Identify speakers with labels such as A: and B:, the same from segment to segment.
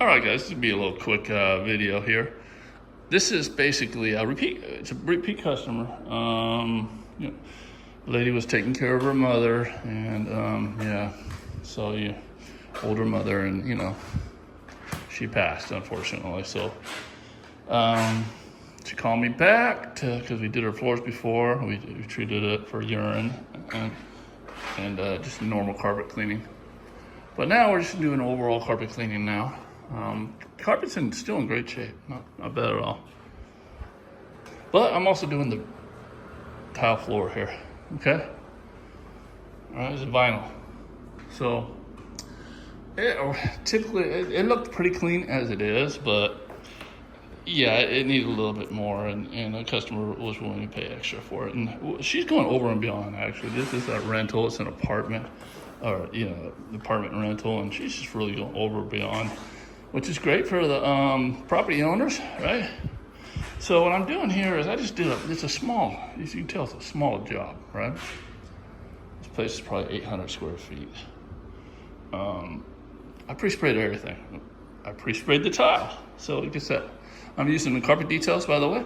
A: All right, guys, this will be a little quick video here. This is basically a repeat. It's a repeat customer. You know, the lady was taking care of her mother, and older mother, and she passed, unfortunately. So she called me back because we did her floors before. We treated it for urine and just normal carpet cleaning. But now we're just doing overall carpet cleaning now. Carpet's still in great shape, not bad at all. But I'm also doing the tile floor here, okay? All right, it's vinyl. So typically it looked pretty clean as it is, but yeah, it needed a little bit more, and the customer was willing to pay extra for it. And she's going over and beyond, actually. This is a rental, it's an apartment, or apartment rental, and she's just really going over and beyond, which is great for the property owners, right? So what I'm doing here is I just did it's a small, as you can tell, it's a small job, right? This place is probably 800 square feet. I pre-sprayed everything. I pre-sprayed the tile, so it gets that. I'm using the carpet details, by the way,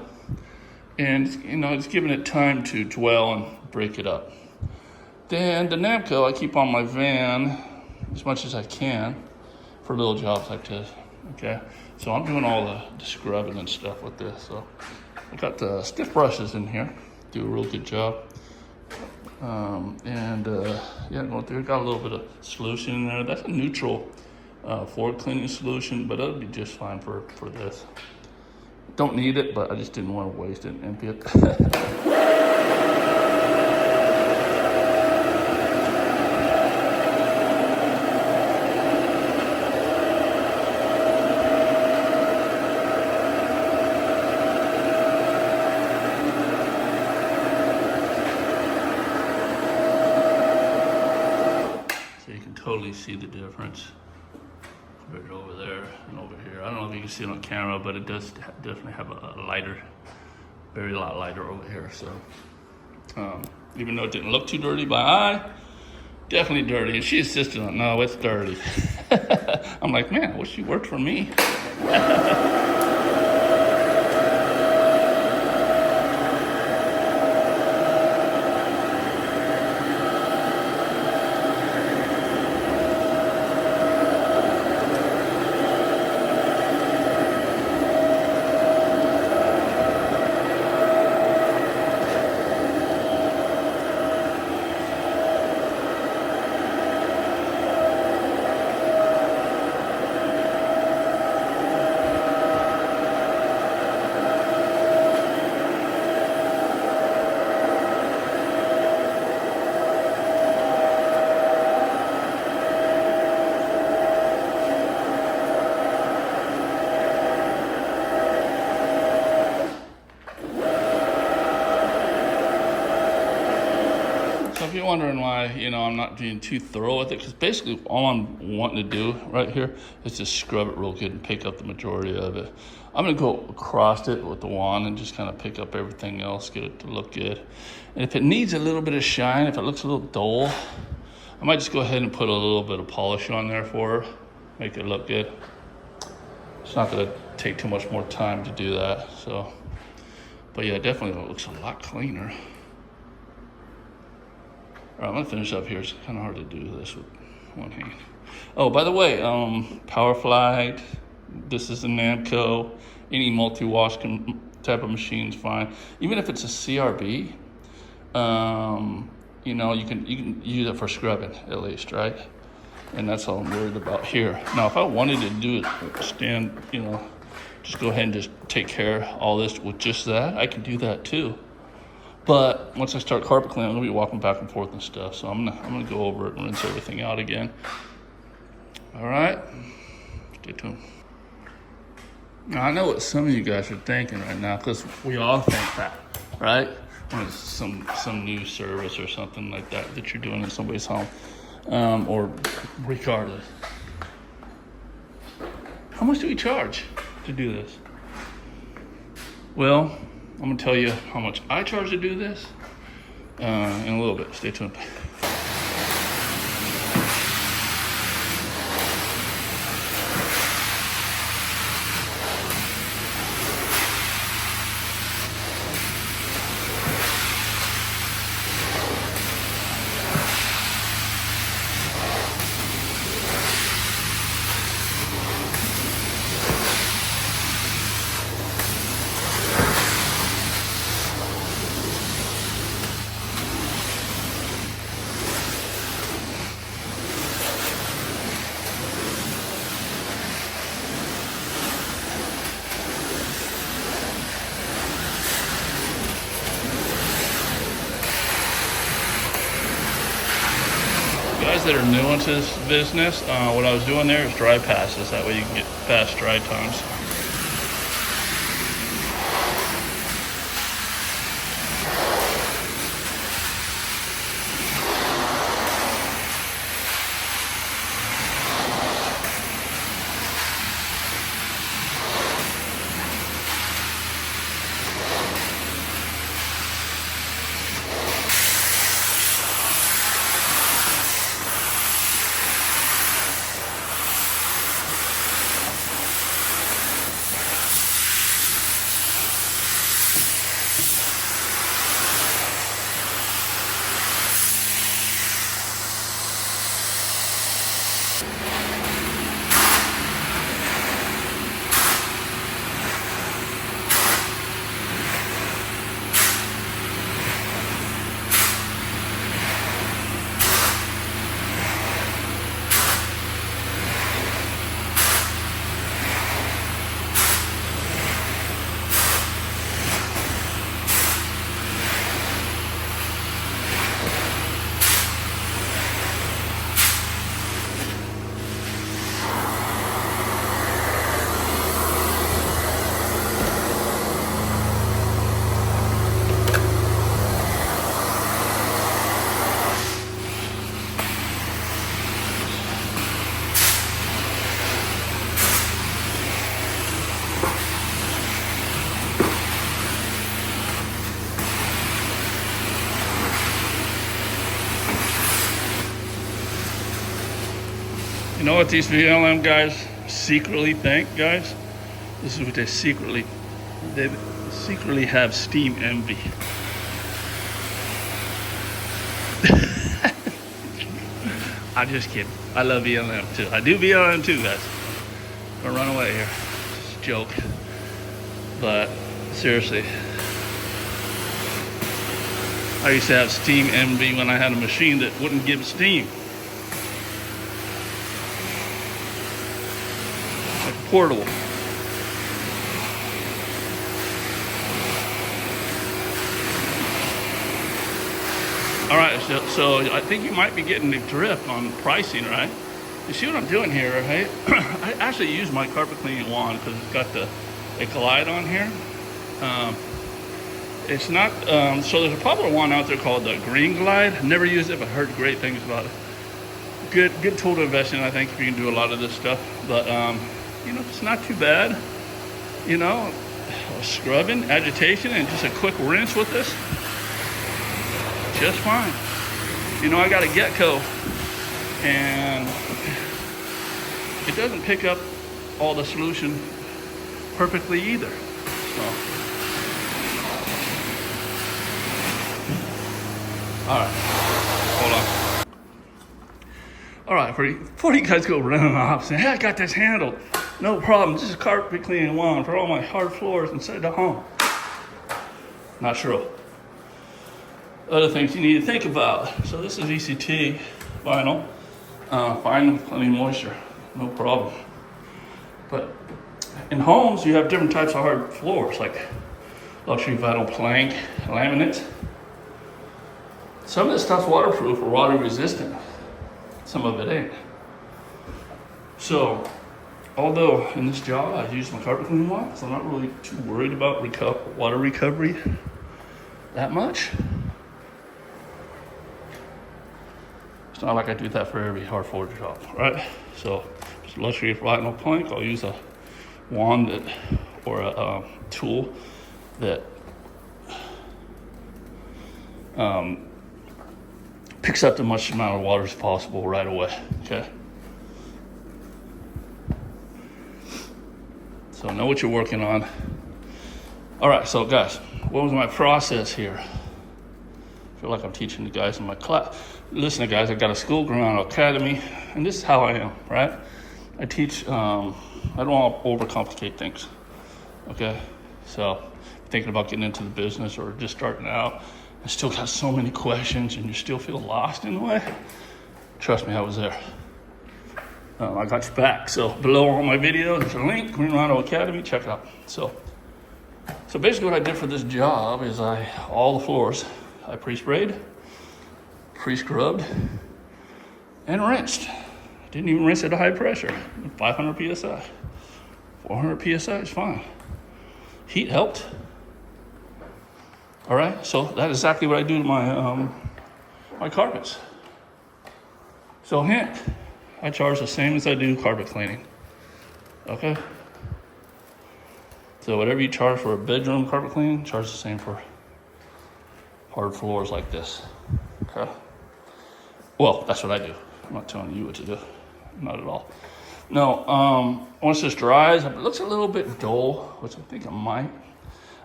A: and it's giving it time to dwell and break it up. Then the Namco I keep on my van as much as I can for little jobs like this, okay? So I'm doing all the scrubbing and stuff with this. So I got the stiff brushes in here, do a real good job. Going through, got a little bit of solution in there. That's a neutral floor cleaning solution, but it'll be just fine for this. Don't need it, but I just didn't want to waste it and empty it. Totally see the difference right over there and over here. I don't know if you can see it on camera, but it does definitely have a lighter, very lot lighter over here. So even though it didn't look too dirty by eye, definitely dirty. And she insisted on, no, it's dirty. I'm like, man, I wish she worked for me. So if you're wondering why, I'm not being too thorough with it, because basically all I'm wanting to do right here is just scrub it real good and pick up the majority of it. I'm going to go across it with the wand and just kind of pick up everything else, get it to look good. And if it needs a little bit of shine, if it looks a little dull, I might just go ahead and put a little bit of polish on there for her, make it look good. It's not going to take too much more time to do that. So, but yeah, definitely it looks a lot cleaner. All right, I'm gonna finish up here. It's kind of hard to do this with one hand. Oh, by the way, Power Flight, this is a Namco. Any multi-wash type of machine is fine. Even if it's a CRB, you can use it for scrubbing at least, right? And that's all I'm worried about here. Now, if I wanted to do it, just go ahead and just take care of all this with just that, I can do that too. But once I start carpet cleaning, I'm gonna be walking back and forth and stuff. So I'm gonna go over it and rinse everything out again. All right, stay tuned. Now I know what some of you guys are thinking right now, because we all think that, right? When it's some new service or something like that you're doing in somebody's home, or regardless. How much do we charge to do this? Well, I'm gonna tell you how much I charge to do this in a little bit. Stay tuned. that are new into this business, what I was doing there is dry passes. That way you can get fast dry times. You know what these VLM guys secretly think, guys? This is what they secretly have steam envy. I'm just kidding. I love VLM too. I do VLM too, guys. Don't run away here. It's a joke. But seriously, I used to have steam envy when I had a machine that wouldn't give steam. Portable. All right, so I think you might be getting the drift on pricing, right? You see what I'm doing here, right? I actually use my carpet cleaning wand because it's got a glide on here. It's not, so there's a popular wand out there called the Green Glide. Never used it, but heard great things about it. Good tool to invest in, I think, if you can do a lot of this stuff. But, you know, it's not too bad. You know, scrubbing, agitation, and just a quick rinse with this, just fine. You know, I got a Gecko, and it doesn't pick up all the solution perfectly either. So, all right, hold on. All right, before you guys go running off saying, hey, I got this handled. No problem, this is carpet cleaning wand for all my hard floors inside the home. Not true. Other things you need to think about. So this is ECT vinyl. Fine with plenty of moisture, no problem. But in homes, you have different types of hard floors, like luxury vinyl plank, laminate. Some of this stuff's waterproof or water resistant. Some of it ain't. So, although in this job I use my carpet cleaning wand, so I'm not really too worried about water recovery that much. It's not like I do that for every hard floor job, right? So, just luxury vinyl plank, I'll use a wand or a tool that picks up the much amount of water as possible right away, okay? So know what you're working on. All right, so guys, what was my process here? I feel like I'm teaching the guys in my class. Listen, guys, I got a school, Green Rhino Academy, and this is how I am, right? I teach, I don't want to overcomplicate things, okay? So thinking about getting into the business or just starting out, I still got so many questions and you still feel lost in the way, trust me, I was there. I got your back. So below all my videos, there's a link, Green Rhino Academy, check it out. So basically what I did for this job is all the floors, I pre-sprayed, pre-scrubbed, and rinsed. Didn't even rinse at a high pressure. 500 psi. 400 psi is fine. Heat helped. All right, so that's exactly what I do to my my carpets. So hint, I charge the same as I do carpet cleaning. Okay? So whatever you charge for a bedroom carpet cleaning, charge the same for hard floors like this. Okay? Well, that's what I do. I'm not telling you what to do. Not at all. No, once this dries, it looks a little bit dull, which I think it might.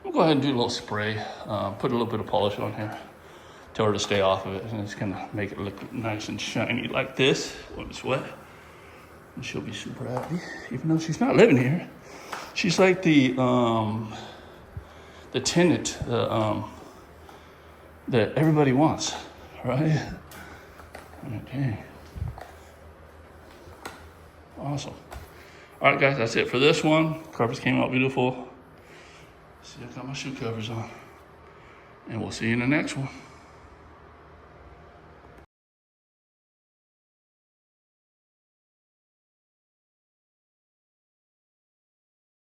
A: I'm gonna go ahead and do a little spray, put a little bit of polish on here, tell her to stay off of it, and it's gonna make it look nice and shiny like this when it's wet. And she'll be super happy, even though she's not living here. She's like the tenant that everybody wants, right? Okay. Awesome. All right, guys, that's it for this one. Carpets came out beautiful. See, I got my shoe covers on. And we'll see you in the next one.